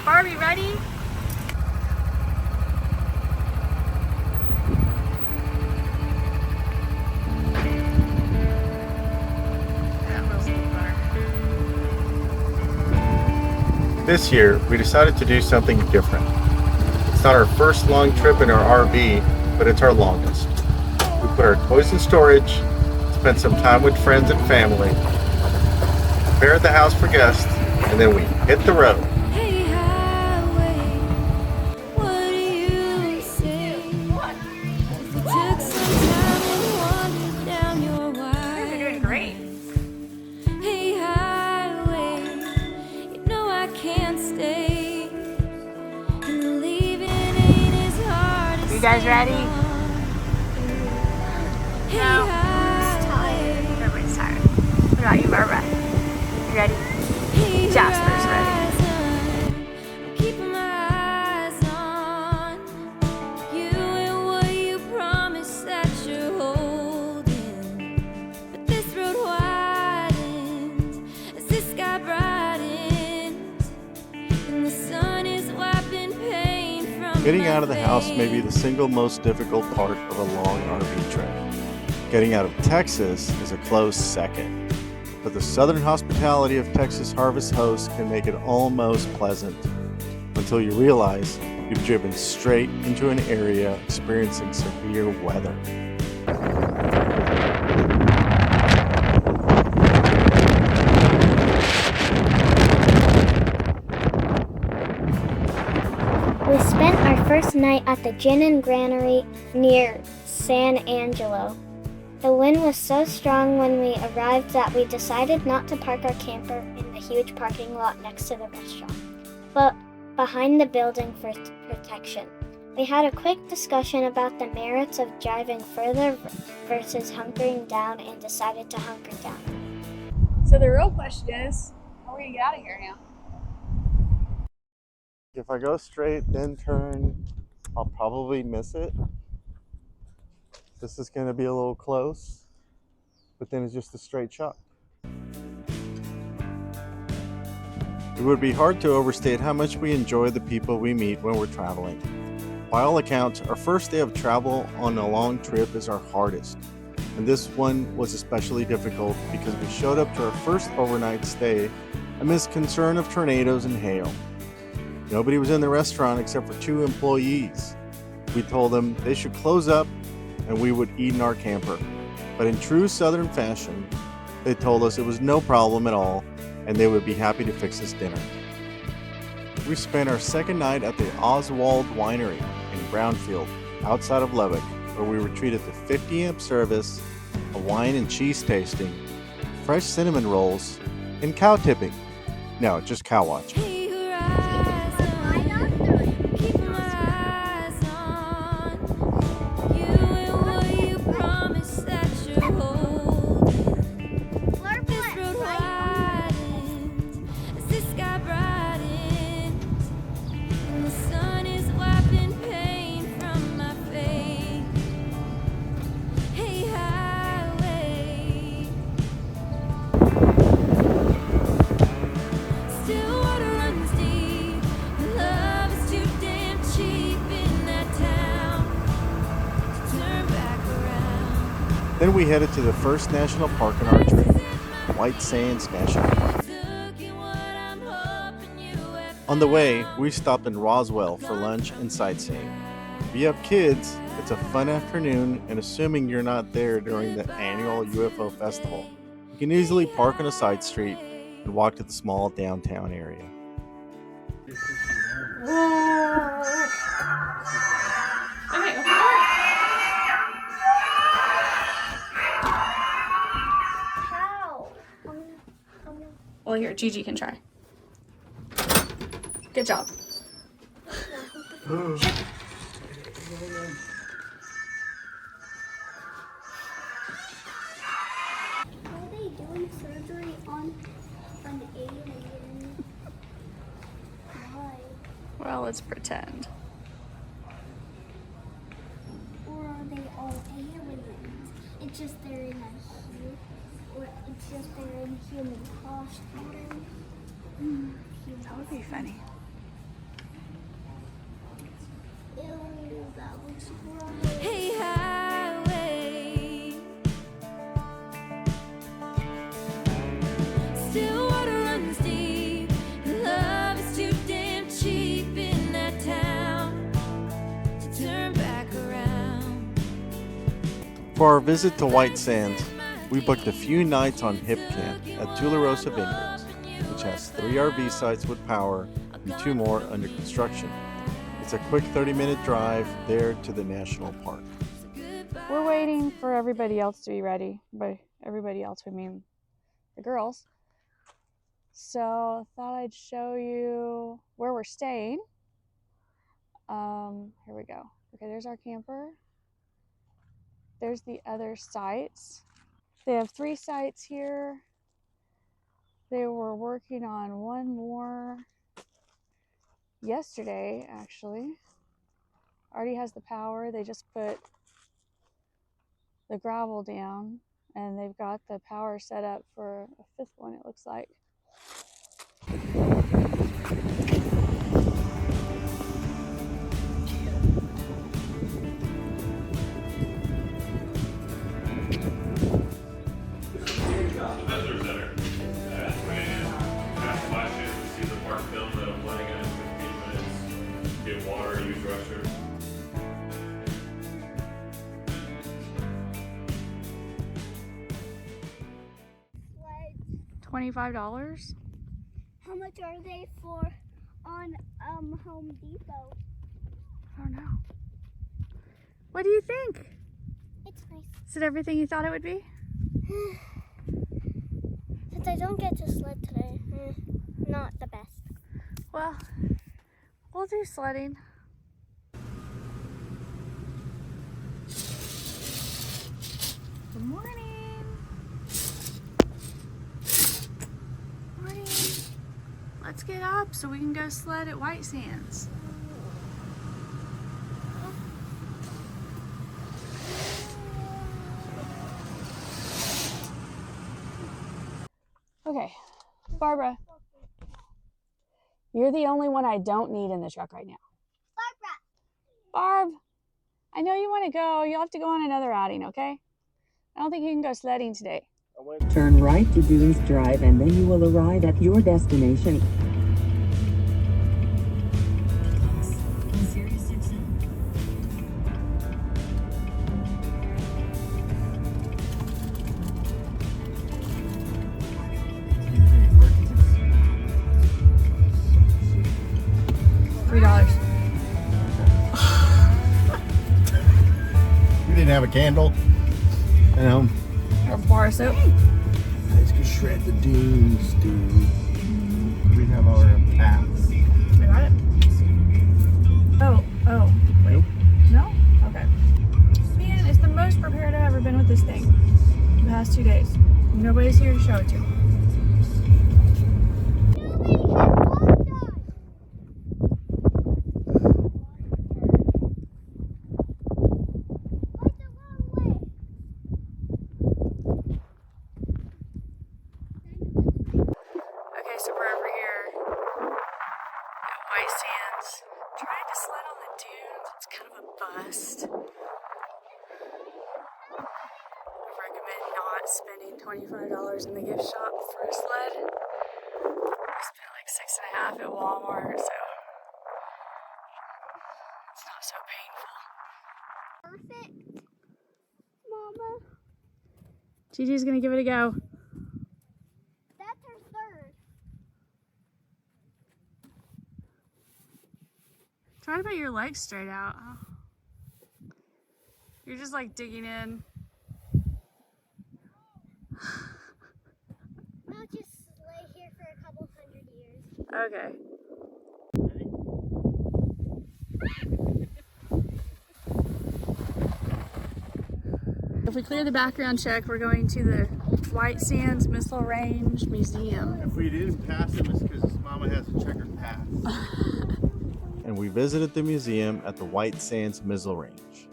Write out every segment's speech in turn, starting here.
Barbie, ready? This year, we decided to do something different. It's not our first long trip in our RV, but it's our longest. We put our toys in storage, spent some time with friends and family, prepared the house for guests, and then we hit the road. You guys ready? No. I'm tired. Everybody's tired. What about you, Barbara? You ready? Jasper's ready. Getting out of the house may be the single most difficult part of a long RV trip. Getting out of Texas is a close second, but the southern hospitality of Texas Harvest hosts can make it almost pleasant until you realize you've driven straight into an area experiencing severe weather. We spent our first night at the Gin and Granary near San Angelo. The wind was so strong when we arrived that we decided not to park our camper in the huge parking lot next to the restaurant, but behind the building for protection. We had a quick discussion about the merits of driving further versus hunkering down and decided to hunker down. So the real question is, how are we gonna get out of here now? If I go straight, then turn, I'll probably miss it. This is going to be a little close, but then it's just a straight shot. It would be hard to overstate how much we enjoy the people we meet when we're traveling. By all accounts, our first day of travel on a long trip is our hardest, and this one was especially difficult because we showed up to our first overnight stay amidst concern of tornadoes and hail. Nobody was in the restaurant except for 2 employees. We told them they should close up and we would eat in our camper. But in true Southern fashion, they told us it was no problem at all and they would be happy to fix us dinner. We spent our second night at the Oswald Winery in Brownfield, outside of Lubbock, where we were treated to 50-amp service, a wine and cheese tasting, fresh cinnamon rolls, and cow tipping. No, just cow watching. Then we headed to the first national park in our trip, White Sands National Park. On the way, we stopped in Roswell for lunch and sightseeing. If you have kids, it's a fun afternoon, and assuming you're not there during the annual UFO festival, you can easily park on a side street and walk to the small downtown area. Well, here, Gigi can try. Good job. Are they doing surgery on an alien? Why? Well, let's pretend. Or are they all aliens? It's just they're in a human costume. That would be funny. Hey, highway. Still water runs deep. Love is too damn cheap in that town to turn back around. For our visit to White Sands, we booked a few nights on Hip Camp at Tularosa Vineyards, which has 3 RV sites with power and 2 more under construction. It's a quick 30-minute drive there to the national park. We're waiting for everybody else to be ready. By everybody else, we mean the girls. So thought I'd show you where we're staying. Here we go. Okay, there's our camper. There's the other sites. They have 3 sites here. They were working on one more yesterday, actually. Already has the power. They just put the gravel down and they've got the power set up for a 5th one, it looks like. Visitor center. That's when fast flashes, see the park film that I'm planning on in 15 minutes. Get water, use restroom. $25? How much are they for on Home Depot? I don't know. What do you think? It's nice. Is it everything you thought it would be? Since I don't get to sled today, not the best. Well, we'll do sledding. Good morning. Morning. Let's get up so we can go sled at White Sands. Okay, Barbara, you're the only one I don't need in the truck right now. Barb, I know you want to go. You'll have to go on another outing, okay? I don't think you can go sledding today. Turn right to Dunes Drive and then you will arrive at your destination. $3. We didn't have a candle. Or bar of soap. Guys can shred the dunes, dude. We have our paths. I got it. Oh, wait. Nope. No? Okay. Man, it's the most prepared I've ever been with this thing. The past 2 days. Nobody's here to show it to. Okay, so we're over here at White Sands, trying to sled on the dunes. It's kind of a bust. I recommend not spending $25 in the gift shop for a sled. I spent like $6.50 at Walmart, so it's not so painful. Perfect, Mama. Gigi's gonna give it a go. That's her third. Try to put your legs straight out. Oh. You're just like digging in. I'll just lay here for a couple hundred years. Okay. If we clear the background check, we're going to the White Sands Missile Range Museum. If we didn't pass him, it's because Mama has a checkered pass. And we visited the museum at the White Sands Missile Range.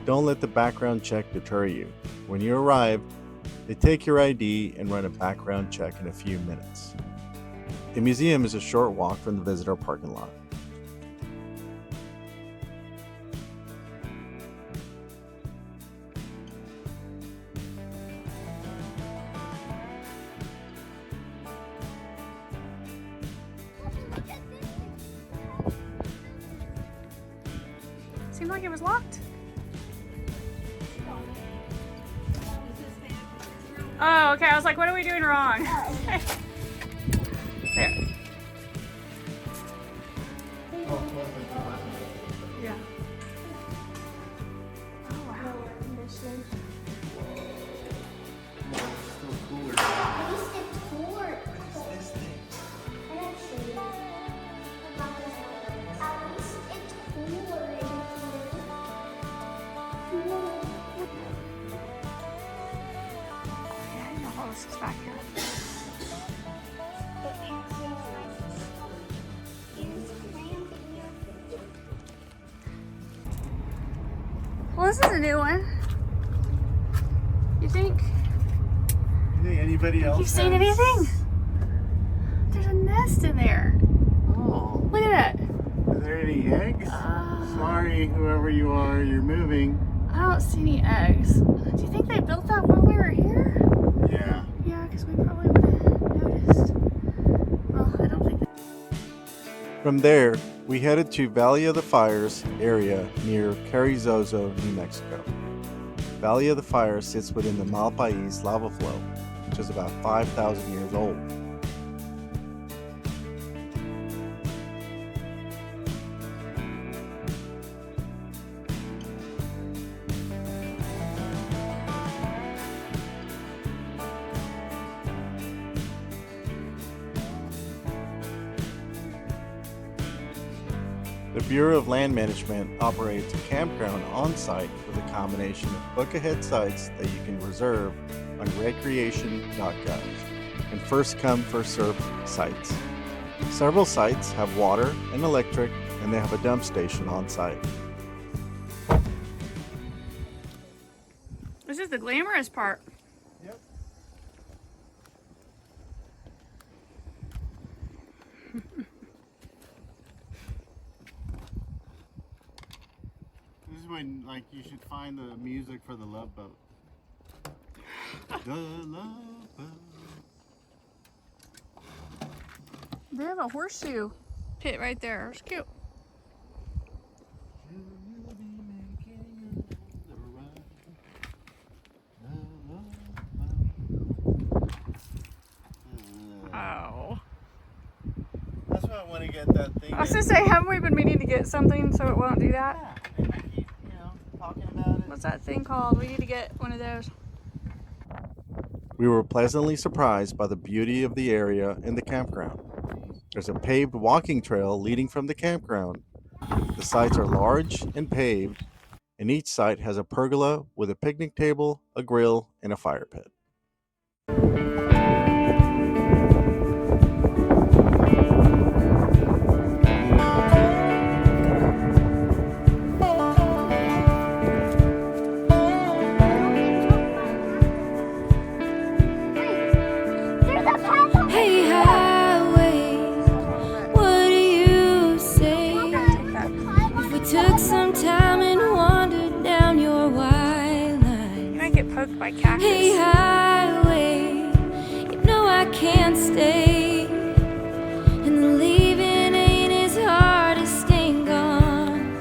Don't let the background check deter you. When you arrive, they take your ID and run a background check in a few minutes. The museum is a short walk from the visitor parking lot. Seemed like it was locked. Oh, okay. I was like, what are we doing wrong? There. Yeah. Oh, wow. Yeah, I know all this is back here. Well, this is a new one. You think? Anybody else? You've seen anything? There's a nest in there. Oh. Look at that. Are there any eggs? Sorry, whoever you are, you're moving. I don't see any eggs. Do you think they built that while we were here? Yeah. Yeah, because we probably would have noticed. Well, I don't think. From there, we headed to Valley of the Fires area near Carrizozo, New Mexico. Valley of the Fires sits within the Malpais lava flow, which is about 5,000 years old. The Bureau of Land Management operates a campground on site with a combination of book-ahead sites that you can reserve on recreation.gov and first-come, first-served sites. Several sites have water and electric, and they have a dump station on site. This is the glamorous part. Yep. This is when, like, you should find the music for the Love Boat. The Love Boat. They have a horseshoe pit right there. It's cute. Oh. That's why I want to get that thing. I was gonna say, haven't we been meaning to get something so it won't do that? Yeah, and I keep, talking about it. What's that thing called? We need to get one of those. We were pleasantly surprised by the beauty of the area and the campground. There's a paved walking trail leading from the campground. The sites are large and paved, and each site has a pergola with a picnic table, a grill, and a fire pit. Hey highway, what do you say if we took some time and wandered down your wide line? You might get poked by cactus. Hey highway, you know I can't stay, and the leaving ain't as hard as staying gone.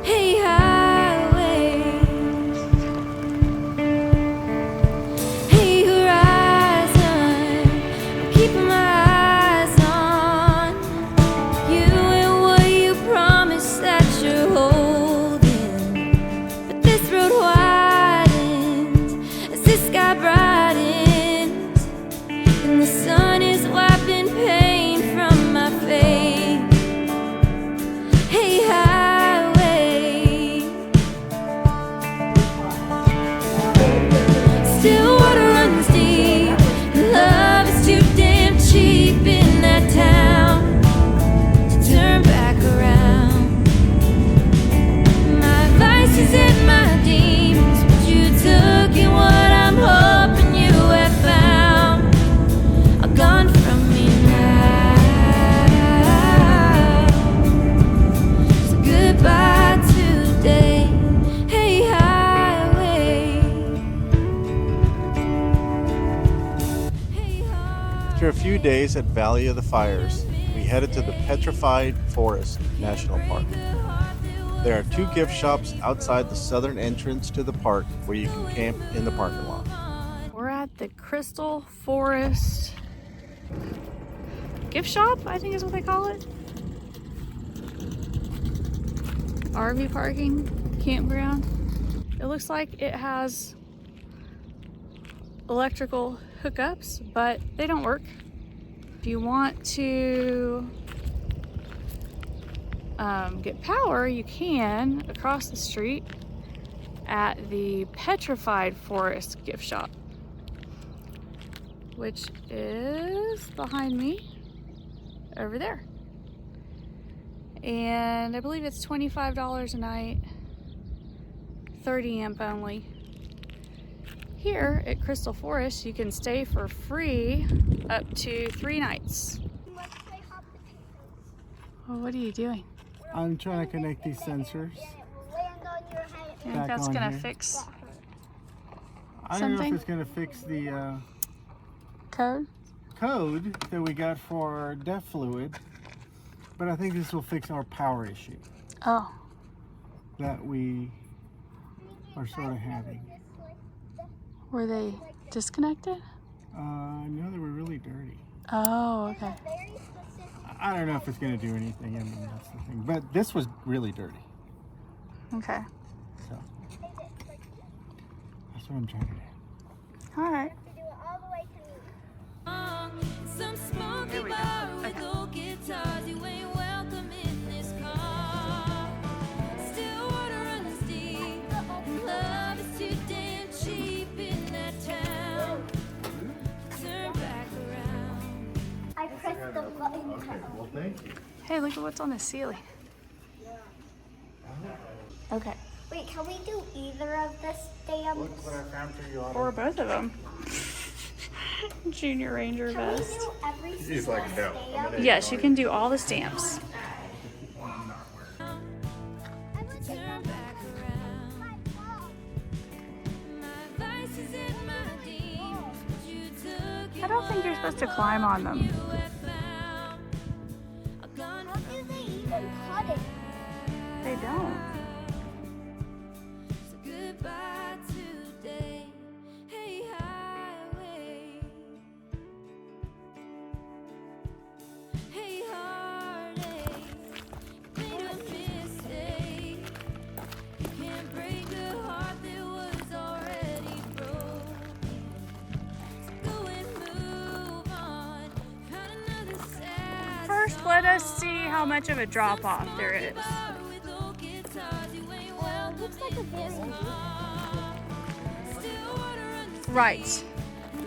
Hey highway, hey horizon, I'm keeping my eyes on you and what you promised that you're holding. But this road widens as the sky brightens, and the sun is wiping pain from my face. Hey highway, still water runs deep, and love is too damn cheap in that town to turn back around. My vices and my demons, what you took and what I'm hoping you have found, are gone from me now. So goodbye today. Hey highway. Hey After a few days at Valley of the Fires, we headed to the Petrified Forest National Park. There are 2 gift shops outside the southern entrance to the park where you can camp in the parking lot. We're at the Crystal Forest gift shop, I think is what they call it. RV parking campground. It looks like it has electrical hookups, but they don't work. If you want to get power, you can across the street at the Petrified Forest gift shop, which is behind me over there. And I believe it's $25 a night, 30 amp only. Here at Crystal Forest, you can stay for free up to 3 nights. Well, what are you doing? I'm trying to connect these sensors. I think that's on gonna here. fix I don't know something? if it's going to fix the code. code that we got for DEF fluid, but I think this will fix our power issue Oh, that we are sort of having. were they disconnected? No, they were really dirty. Oh, okay. I don't know if it's going to do anything. I mean, that's the thing. But this was really dirty. Okay. So that's what I'm trying to do. All right. Some smoky There we go. bar with Okay. old guitars. You ain't welcome in this car. Still water runs deep. Love is too damn cheap in that town. Turn back around. I pressed the button. Well, thank you. Hey, look at what's on the ceiling. Okay. Wait, can we do either of the stamps? What I found for you on. Or both of them. Junior Ranger Can we vest. do every He's single like, no. stamp? Yes, you can do all the stamps. Turn back around. My vices and my demons. You took I don't think you're supposed to climb on them. How do they even cut it? They don't. So goodbye today. Hey highway. Hey heartache. You made a mistake. You can't break a heart that was already broken. So go and move on. Find another sad First, let us see how much of a drop off there is. bar with old guitars. You ain't welcome Looks like a in this very car. Still water runs Right.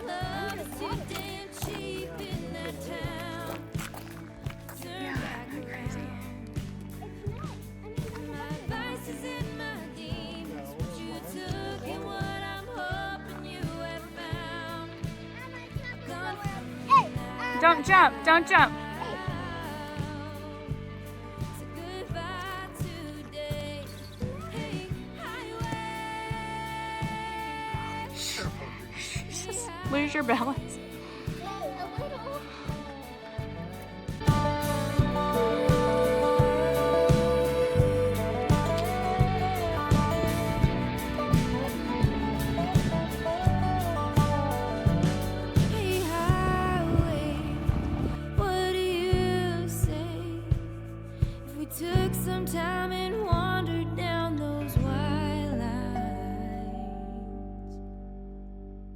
love is too damn cheap in that town. Turn back around. My vices and my demons. What you took and what I'm hoping you have found. I've gone from now. Don't jump. Don't jump. So goodbye today. Hey, highway. Just lose your balance. A little.